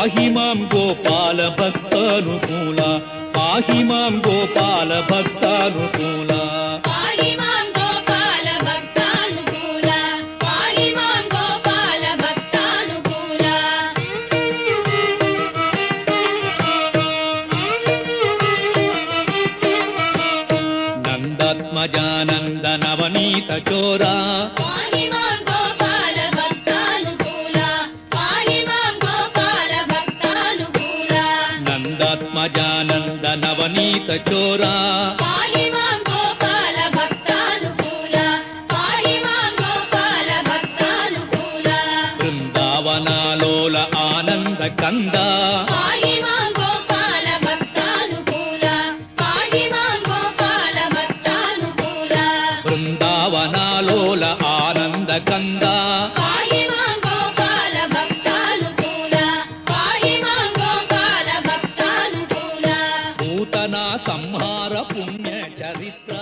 पाहि मां गोपाल भक्तानुकूला पाहि मां गोपाल भक्तानुकूला पाहि मां गोपाल भक्तानुकूला पाहि मां गोपाल भक्तानुकूला नन्दात्मजानन्द नवनीत चोरा पाहि मां गोपाल भक्तानुकूला पाहि मां गोपाल भक्तानुकूला नन्दात्मजानन्द नवनीत चोरा पाहि मां गोपाल भक्तानुकूला पाहि मां गोपाल भक्तानुकूला वृन्दावनालोल आनन्द कंदा पाहि मां गोपाल भक्तानुकूला पाहि मां गोपाल भक्तानुकूला वृन्दावनालोल आनन्द कंदा पाहि मां गोपाल भक्तानुकूला पाहि मां गोपाल भक्तानुकूला पूतना संहार पुण्य चरित्र